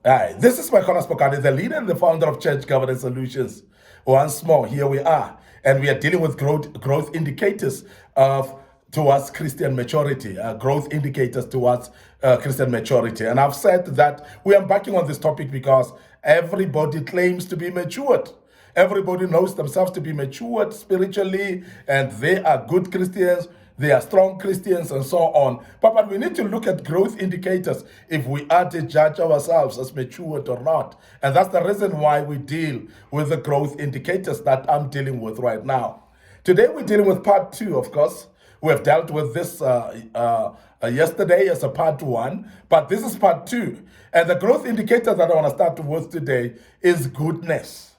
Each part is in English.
Hi, this is MICORNUS, the leader and the founder of Church Governance Solutions. Once more, here we are, and we are dealing with growth indicators towards Christian maturity, growth indicators towards Christian maturity. And I've said that we are embarking on this topic because everybody claims to be matured. Everybody knows themselves to be matured spiritually, and they are good Christians, they are strong Christians, and so on. But we need to look at growth indicators if we are to judge ourselves as matured or not. And that's the reason why we deal with the growth indicators that I'm dealing with right now. Today we're dealing with part 2, of course. We have dealt with this yesterday as a part 1, but this is part 2. And the growth indicator that I want to start with today is goodness.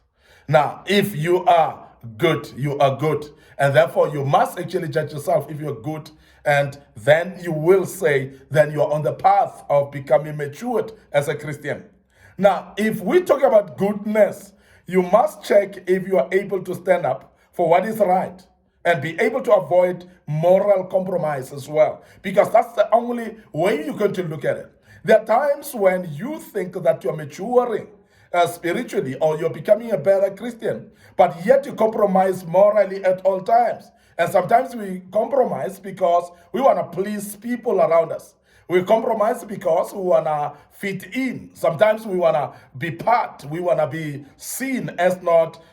Now, if you are good, you are good. And therefore, you must actually judge yourself if you're good. And then you will say, then you're on the path of becoming matured as a Christian. Now, if we talk about goodness, you must check if you are able to stand up for what is right and be able to avoid moral compromise as well. Because that's the only way you're going to look at it. There are times when you think that you're maturing spiritually, or you're becoming a better Christian, but yet you compromise morally at all times. And sometimes we compromise because we want to please people around us. We compromise because we want to fit in. Sometimes we want to be part. We want to be seen as not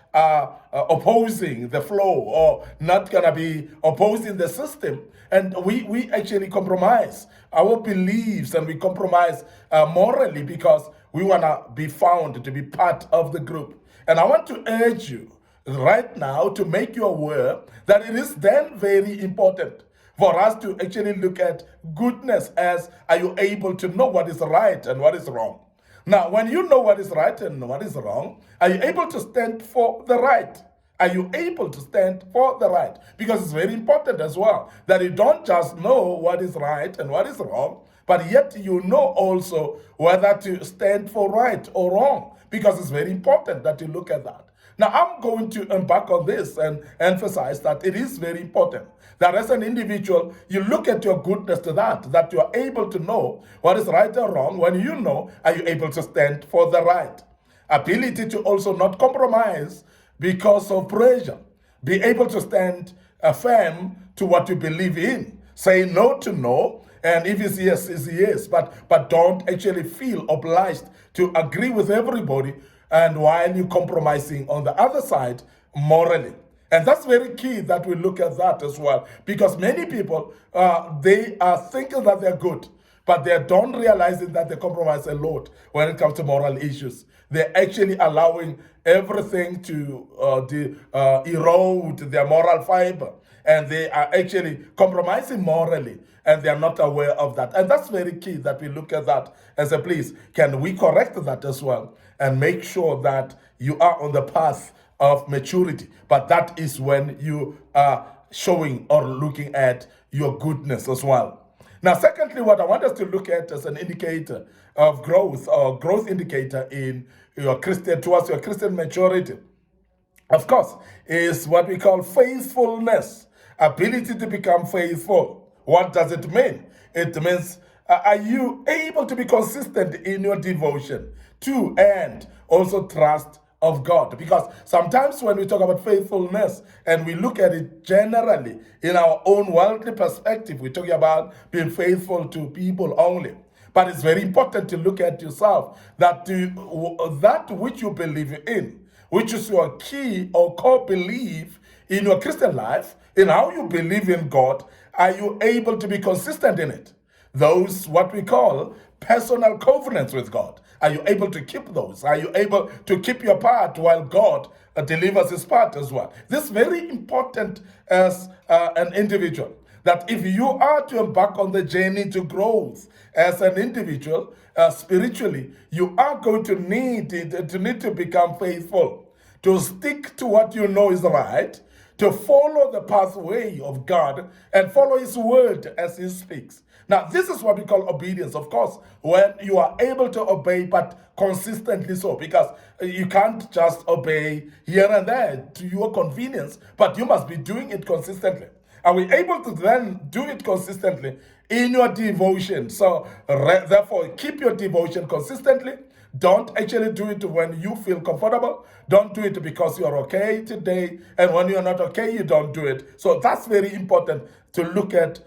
opposing the flow, or not going to be opposing the system. And we actually compromise our beliefs, and we compromise morally because we want to be found to be part of the group. And I want to urge you right now to make you aware that it is then very important for us to actually look at goodness as, are you able to know what is right and what is wrong? Now, when you know what is right and what is wrong, are you able to stand for the right? Are you able to stand for the right? Because it's very important as well that you don't just know what is right and what is wrong, but yet you know also whether to stand for right or wrong, because it's very important that you look at that. Now, I'm going to embark on this and emphasize that it is very important that as an individual, you look at your goodness to that you are able to know what is right or wrong. When you know, are you able to stand for the right? Ability to also not compromise because of pressure. Be able to stand firm to what you believe in. Say no to no, and if it's yes, it's yes. But don't actually feel obliged to agree with everybody, and while you're compromising on the other side morally. And that's very key that we look at that as well, because many people, they are thinking that they're good, but they don't realizing that they compromise a lot when it comes to moral issues. They're actually allowing everything to erode their moral fiber, and they are actually compromising morally, and they are not aware of that. And that's very key that we look at that as a please. Can we correct that as well and make sure that you are on the path of maturity? But that is when you are showing or looking at your goodness as well. Now, secondly, what I want us to look at as an indicator of growth, or growth indicator in your Christian, towards your Christian maturity, of course, is what we call faithfulness, ability to become faithful. What does it mean? It means, are you able to be consistent in your devotion to and also trust of God? Because sometimes when we talk about faithfulness and we look at it generally in our own worldly perspective, we're talking about being faithful to people only. But it's very important to look at yourself, that that which you believe in, which is your key or core belief in your Christian life, in how you believe in God, are you able to be consistent in it? Those, what we call personal covenants with God. Are you able to keep those? Are you able to keep your part while God delivers his part as well? This is very important as an individual, that if you are to embark on the journey to growth as an individual, spiritually, you are going to need to become faithful, to stick to what you know is right, to follow the pathway of God and follow his word as he speaks. Now, this is what we call obedience, of course, when you are able to obey, but consistently so, because you can't just obey here and there to your convenience, but you must be doing it consistently. Are we able to then do it consistently in your devotion? So therefore, keep your devotion consistently. Don't actually do it when you feel comfortable. Don't do it because you're okay today, and when you're not okay, you don't do it. So that's very important to look at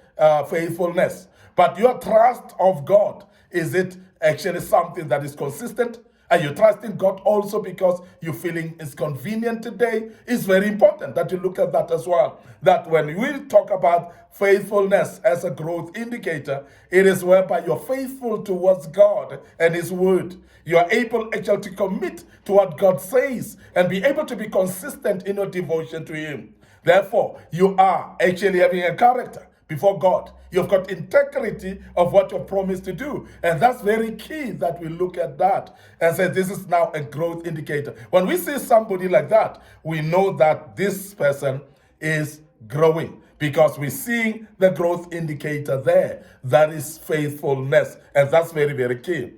faithfulness. But your trust of God, is it actually something that is consistent? Are you trusting God also because you're feeling it's convenient today? It's very important that you look at that as well. That when we talk about faithfulness as a growth indicator, it is whereby you're faithful towards God and His Word. You are able actually to commit to what God says and be able to be consistent in your devotion to Him. Therefore, you are actually having a character before God. You've got integrity of what you're promised to do. And that's very key that we look at that and say this is now a growth indicator. When we see somebody like that, we know that this person is growing because we're seeing the growth indicator there. That is faithfulness. And that's very, very key.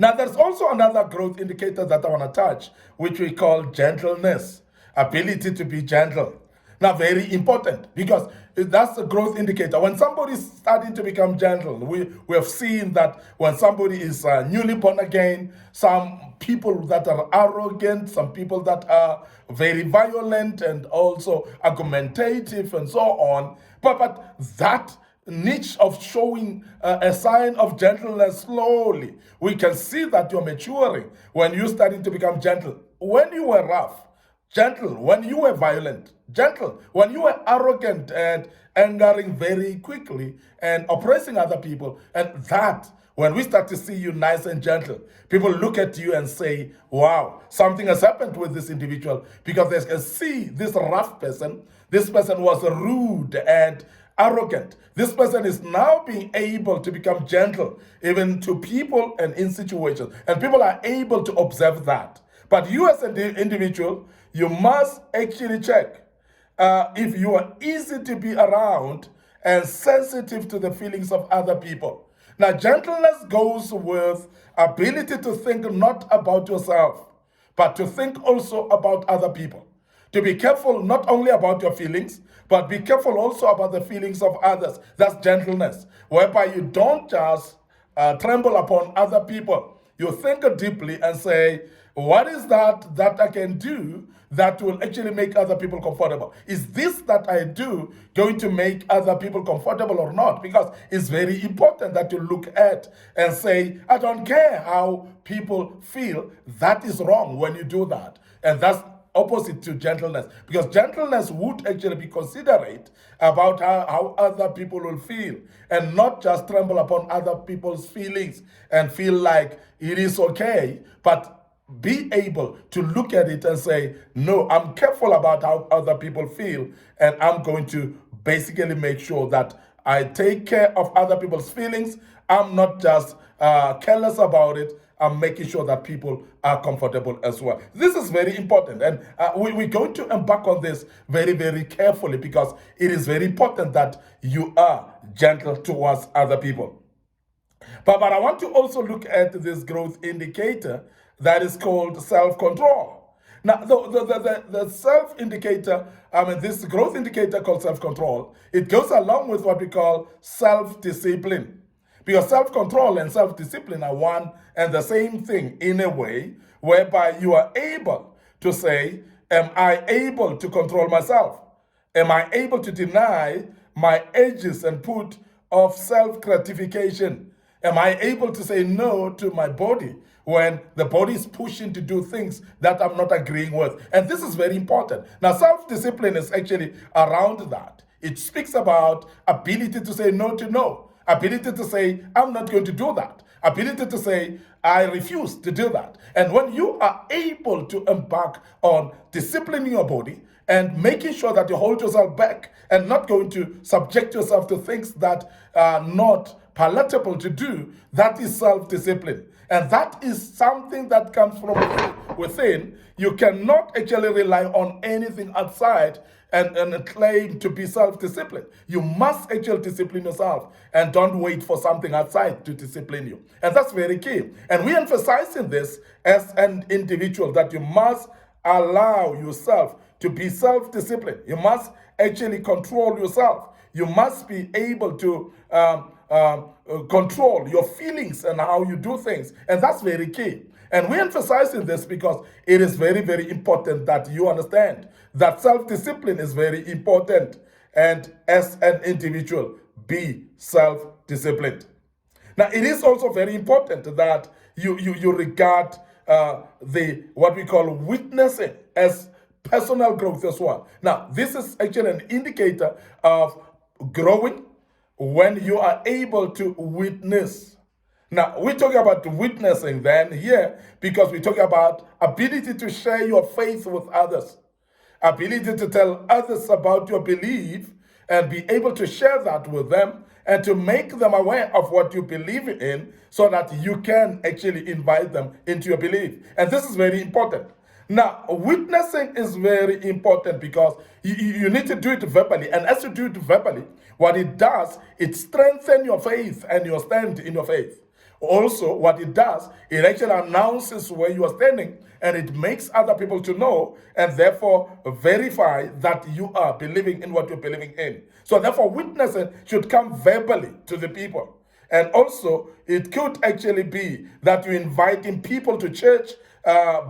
Now, there's also another growth indicator that I want to touch, which we call gentleness, ability to be gentle. Now, very important because that's a growth indicator. When somebody is starting to become gentle, we have seen that when somebody is newly born again, some people that are arrogant, some people that are very violent and also argumentative and so on. But that niche of showing a sign of gentleness slowly, we can see that you're maturing when you're starting to become gentle. When you were rough, gentle. When you were violent, gentle. When you were arrogant and angering very quickly and oppressing other people, and that, when we start to see you nice and gentle, people look at you and say, wow, something has happened with this individual, because they can see this rough person, this person was rude and arrogant. This person is now being able to become gentle, even to people and in situations. And people are able to observe that. But you as an individual, you must actually check if you are easy to be around and sensitive to the feelings of other people. Now, gentleness goes with ability to think not about yourself, but to think also about other people. To be careful not only about your feelings, but be careful also about the feelings of others. That's gentleness, whereby you don't just tremble upon other people. You think deeply and say, what is that I can do that will actually make other people comfortable? Is this that I do going to make other people comfortable or not? Because it's very important that you look at and say, I don't care how people feel. That is wrong when you do that. And that's opposite to gentleness, because gentleness would actually be considerate about how other people will feel and not just tremble upon other people's feelings and feel like it is okay, but be able to look at it and say, no, I'm careful about how other people feel, and I'm going to basically make sure that I take care of other people's feelings. I'm not just careless about it. I'm making sure that people are comfortable as well. This is very important, and we're going to embark on this very, very carefully, because it is very important that you are gentle towards other people. But I want to also look at this growth indicator that is called self-control. Now, the self-indicator, this growth indicator called self-control, it goes along with what we call self-discipline. Because self-control and self-discipline are one and the same thing in a way, whereby you are able to say, am I able to control myself? Am I able to deny my urges and put off self-gratification? Am I able to say no to my body when the body is pushing to do things that I'm not agreeing with? And this is very important. Now, self-discipline is actually around that. It speaks about ability to say no to no. Ability to say, I'm not going to do that. Ability to say, I refuse to do that. And when you are able to embark on disciplining your body and making sure that you hold yourself back and not going to subject yourself to things that are not palatable to do, that is self-discipline. And that is something that comes from within. You cannot actually rely on anything outside and claim to be self-disciplined. You must actually discipline yourself and don't wait for something outside to discipline you. And that's very key. And we emphasize in this as an individual that you must allow yourself to be self-disciplined. You must actually control yourself. You must be able to control your feelings and how you do things. And that's very key. And we emphasize this because it is very, very important that you understand that self-discipline is very important. And as an individual, be self-disciplined. Now, it is also very important that you regard the what we call witnessing as personal growth as well. Now, this is actually an indicator of growing when you are able to witness. Now, we're talking about witnessing then here because we talk about ability to share your faith with others, ability to tell others about your belief and be able to share that with them and to make them aware of what you believe in so that you can actually invite them into your belief. And this is very important. Now, witnessing is very important because you need to do it verbally. And as you do it verbally, what it does, it strengthens your faith and your stand in your faith. Also, what it does, it actually announces where you are standing and it makes other people to know and therefore verify that you are believing in what you're believing in. So therefore, witnessing should come verbally to the people. And also, it could actually be that you're inviting people to church,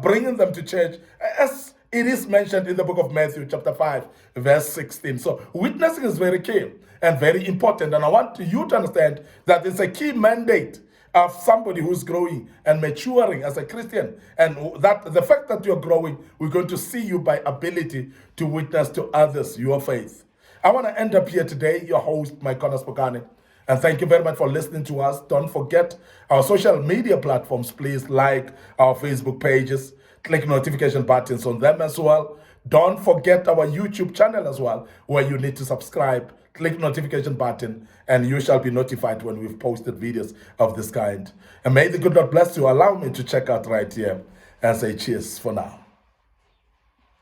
bringing them to church, as it is mentioned in the book of Matthew, chapter 5, verse 16. So witnessing is very key and very important. And I want you to understand that it's a key mandate of somebody who's growing and maturing as a Christian. And that the fact that you're growing, we're going to see you by ability to witness to others your faith. I want to end up here today, your host, MICORNUS PHOKANE. And thank you very much for listening to us. Don't forget our social media platforms. Please like our Facebook pages, click notification buttons on them as well. Don't forget our YouTube channel as well, where you need to subscribe, click notification button, and you shall be notified when we've posted videos of this kind. And may the good Lord bless you. Allow me to check out right here and say cheers for now.